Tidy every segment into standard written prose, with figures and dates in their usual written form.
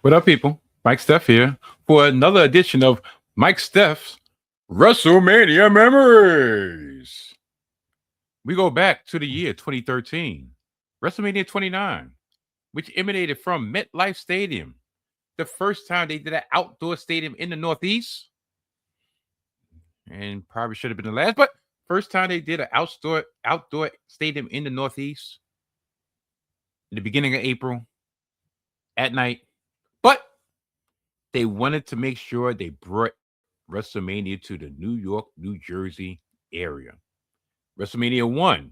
What up, people? Mike Steph here for another edition of Mike Steph's WrestleMania Memories. We go back to the year 2013, WrestleMania 29, which emanated from MetLife Stadium. The first time they did an outdoor stadium in the Northeast, and probably should have been the last, but first time they did an outdoor stadium in the Northeast in the beginning of April at night. But they wanted to make sure they brought WrestleMania to the New York, New Jersey area. WrestleMania 1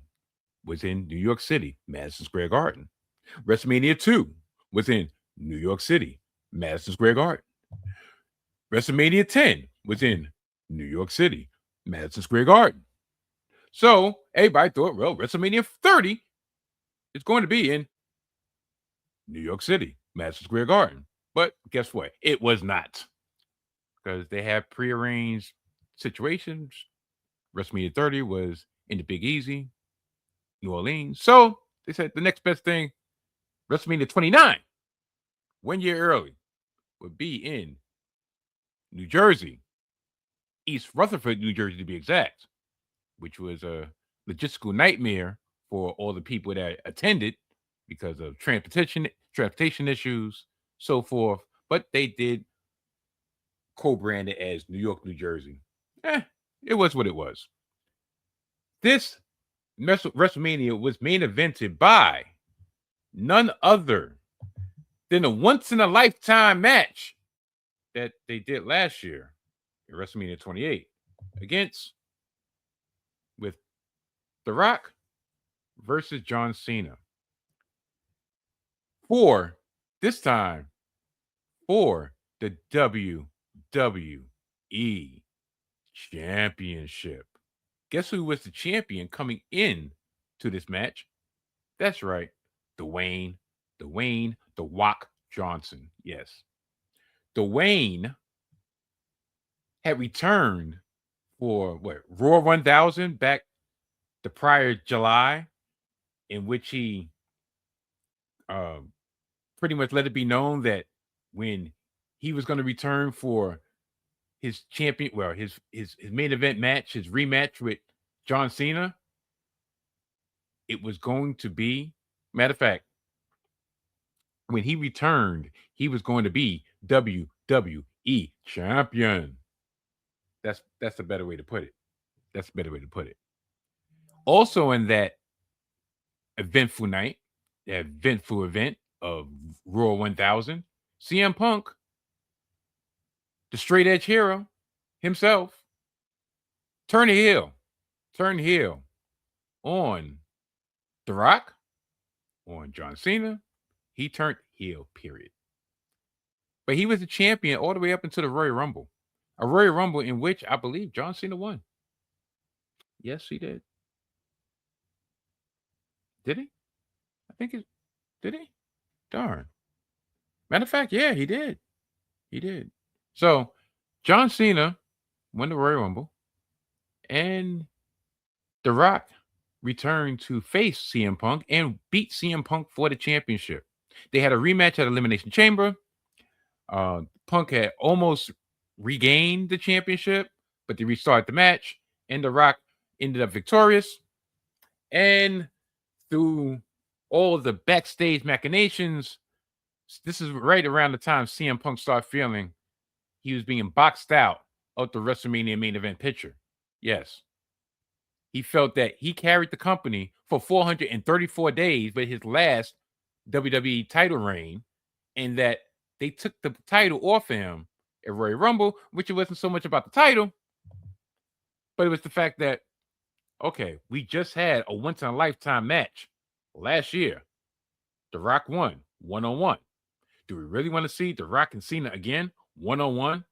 was in New York City, Madison Square Garden. WrestleMania 2 was in New York City, Madison Square Garden. WrestleMania 10 was in New York City, Madison Square Garden. So everybody thought, well, WrestleMania 30 is going to be in New York City, Madison Square Garden. But guess what? It was not, because they have prearranged situations. WrestleMania 30 was in the Big Easy, New Orleans. So they said the next best thing, WrestleMania 29, 1 year early, would be in New Jersey, East Rutherford, New Jersey to be exact, which was a logistical nightmare for all the people that attended because of transportation issues, so forth. But they did co-brand it as New York, New Jersey. It was what it was. This WrestleMania was main evented by none other than a once-in-a-lifetime match that they did last year in WrestleMania 28 with The Rock versus John Cena. This time, for the WWE Championship. Guess who was the champion coming in to this match? That's right, Dwayne "The Rock" Johnson. Yes. Dwayne had returned for Raw 1000 back the prior July, in which he pretty much let it be known that when he was going to return for his his main event match, his rematch with John Cena, it was going to be, matter of fact, when he returned, he was going to be WWE champion. That's a better way to put it. Also in that eventful night, that eventful event of Raw 1000, CM Punk, the straight edge hero himself, turned heel on The Rock, on John Cena. He turned heel, period. But he was the champion all the way up into the Royal Rumble. A Royal Rumble in which I believe John Cena won. Yes, he did. Did he? I think it did he? Darn. Matter of fact, yeah, he did. He did. So John Cena won the Royal Rumble, and The Rock returned to face CM Punk and beat CM Punk for the championship. They had a rematch at Elimination Chamber. Punk had almost regained the championship, but they restarted the match, and The Rock ended up victorious. And through all the backstage machinations, this is right around the time CM Punk started feeling he was being boxed out of the WrestleMania main event picture. Yes. He felt that he carried the company for 434 days with his last WWE title reign, and that they took the title off of him at Royal Rumble, which it wasn't so much about the title, but it was the fact that, okay, we just had a once-in-a-lifetime match last year. The Rock won one-on-one. Do we really want to see The Rock and Cena again one-on-one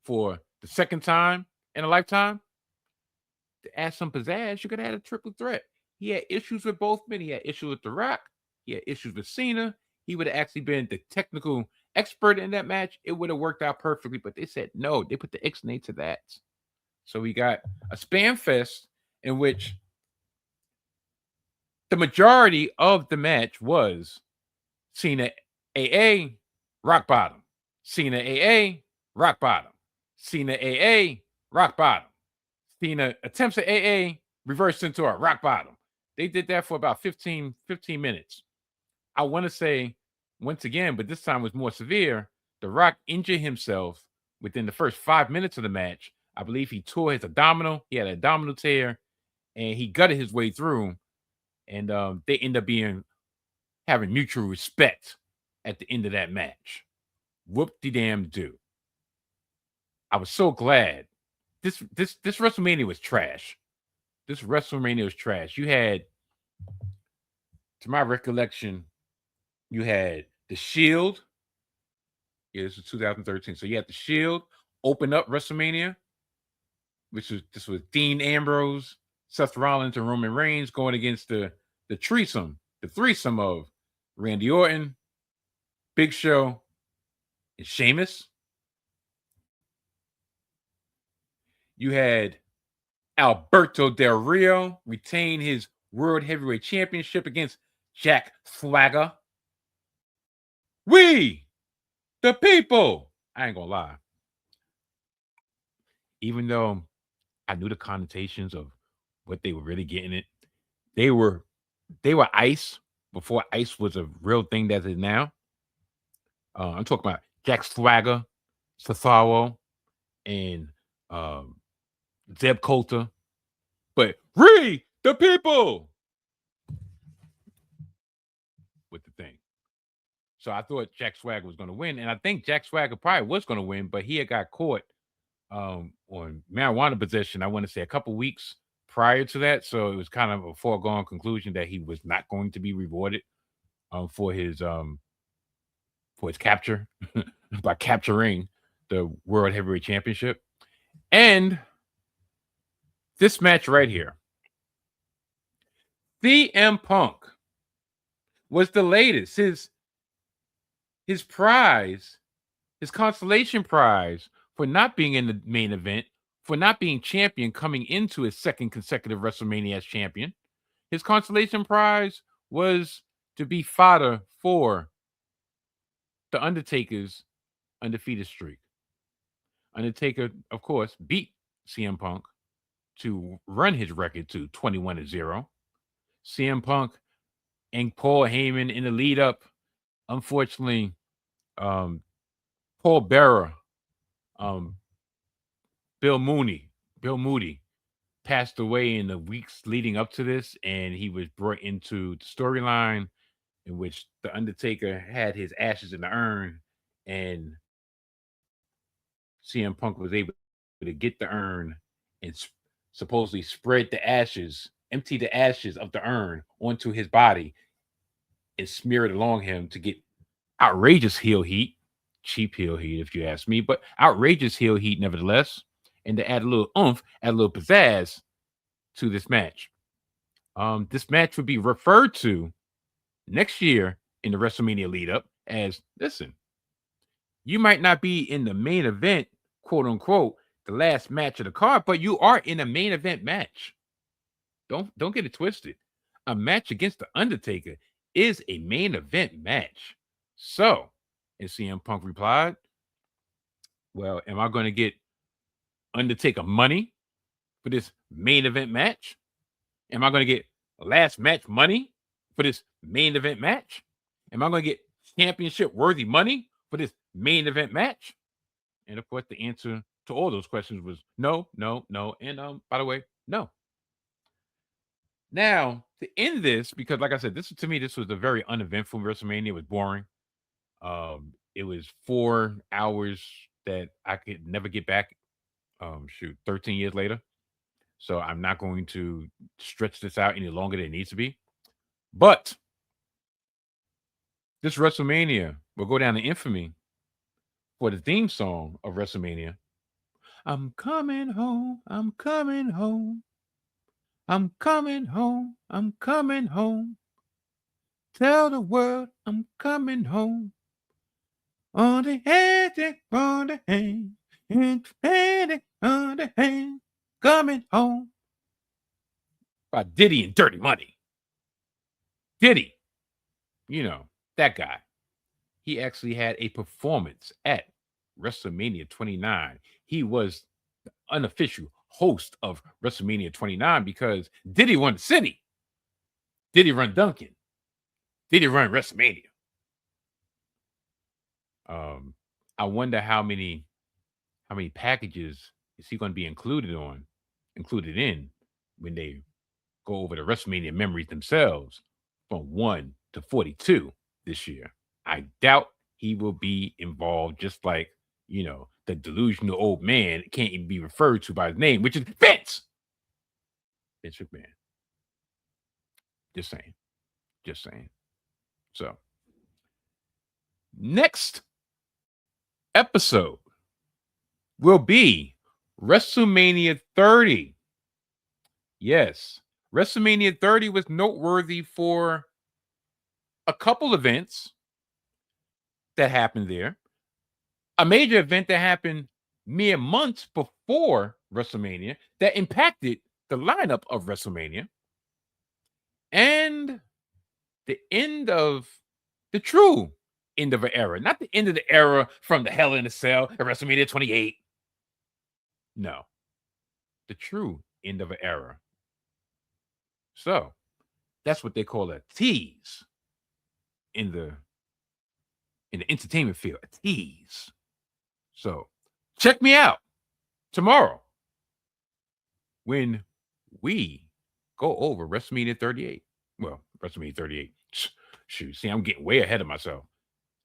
for the second time in a lifetime? To add some pizzazz, you could have had a triple threat. He had issues with both men. He had issues with The Rock. He had issues with Cena. He would have actually been the technical expert in that match. It would have worked out perfectly, but they said no. They put the Ixnay to that. So we got a spam fest in which the majority of the match was Cena AA rock bottom. Cena AA, rock bottom. Cena AA, rock bottom. Cena attempts at AA, reversed into a rock bottom. They did that for about 15 minutes. I want to say, once again, but this time was more severe. The Rock injured himself within the first 5 minutes of the match. I believe he tore his abdominal. He had an abdominal tear, and he gutted his way through. And they end up having mutual respect at the end of that match. Whoop-de-damn-do. I was so glad. This WrestleMania was trash. This WrestleMania was trash. You had, to my recollection, you had The Shield. Yeah, this was 2013. So you had The Shield open up WrestleMania, this was Dean Ambrose, Seth Rollins, and Roman Reigns going against the threesome of Randy Orton, Big Show, and Sheamus. You had Alberto Del Rio retain his World Heavyweight Championship against Jack Swagger. We, the people. I ain't gonna lie. Even though I knew the connotations of what they were really getting it, they were ice before ice was a real thing that is now. I'm talking about Jack Swagger, Cesaro, and Zeb Coulter. But the people with the thing. So I thought Jack Swagger was going to win, and I think Jack Swagger probably was going to win, but he had got caught on marijuana possession. I want to say a couple weeks prior to that, so it was kind of a foregone conclusion that he was not going to be rewarded for his capture by capturing the World Heavyweight Championship. And this match right here, CM Punk was the latest. His prize, his consolation prize for not being in the main event, for not being champion coming into his second consecutive WrestleMania as champion. His consolation prize was to be fodder for the Undertaker's undefeated streak. Undertaker, of course, beat CM Punk to run his record to 21-0. CM Punk and Paul Heyman in the lead up. Unfortunately, Paul Bearer, Bill Moody passed away in the weeks leading up to this, and he was brought into the storyline in which the Undertaker had his ashes in the urn, and CM Punk was able to get the urn and supposedly spread the ashes, empty the ashes of the urn onto his body and smear it along him to get outrageous heel heat, cheap heel heat, if you ask me, but outrageous heel heat nevertheless, and to add a little oomph, add a little pizzazz to this match. This match would be referred to next year in the WrestleMania lead up as, listen, you might not be in the main event, quote unquote, the last match of the card, but you are in a main event match. Don't get it twisted. A match against the Undertaker is a main event match. So, and CM Punk replied, well, am I going to get Undertaker money for this main event match? Am I going to get last match money for this main event match? Am I going to get championship worthy money for this main event match? And of course, the answer to all those questions was no, no, no. And by the way, no. Now, to end this, because like I said, this was a very uneventful WrestleMania. It was boring. It was 4 hours that I could never get back. 13 years later. So I'm not going to stretch this out any longer than it needs to be. But this WrestleMania will go down in infamy for the theme song of WrestleMania. I'm coming home. I'm coming home. I'm coming home. I'm coming home. Tell the world I'm coming home. On the hand, on the hand, on the hand, coming home. By Diddy and Dirty Money. Diddy, that guy. He actually had a performance at WrestleMania 29. He was the unofficial host of WrestleMania 29 because did he run the city? Did he run Duncan? Did he run WrestleMania? I wonder how many packages is he going to be included in when they go over the WrestleMania memories themselves from 1 to 42 this year. I doubt he will be involved, just like, the delusional old man can't even be referred to by his name, which is Vince McMahon. Just saying. Just saying. So, next episode will be WrestleMania 30. Yes, WrestleMania 30 was noteworthy for a couple events that happened there. A major event that happened mere months before WrestleMania that impacted the lineup of WrestleMania. And the end of the true end of an era. Not the end of the era from the Hell in a Cell at WrestleMania 28. No. The true end of an era. So, that's what they call a tease in the entertainment field. A tease. So, check me out tomorrow when we go over WrestleMania 38. Well, WrestleMania 38. Shoot, see, I'm getting way ahead of myself.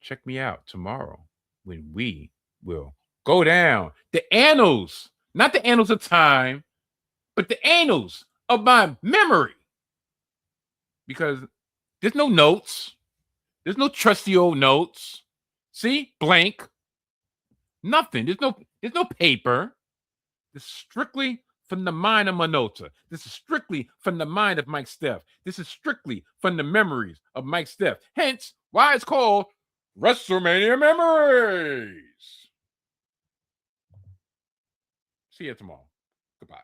Check me out tomorrow when we will go down the annals, not the annals of time, but the annals of my memory. Because there's no notes. There's no trusty old notes. See? Blank. Nothing. There's no paper. This is strictly from the mind of Minota. This is strictly from the mind of Mike Steph. This is strictly from the memories of Mike Steph. Hence, why it's called WrestleMania Memories. See you tomorrow. Goodbye.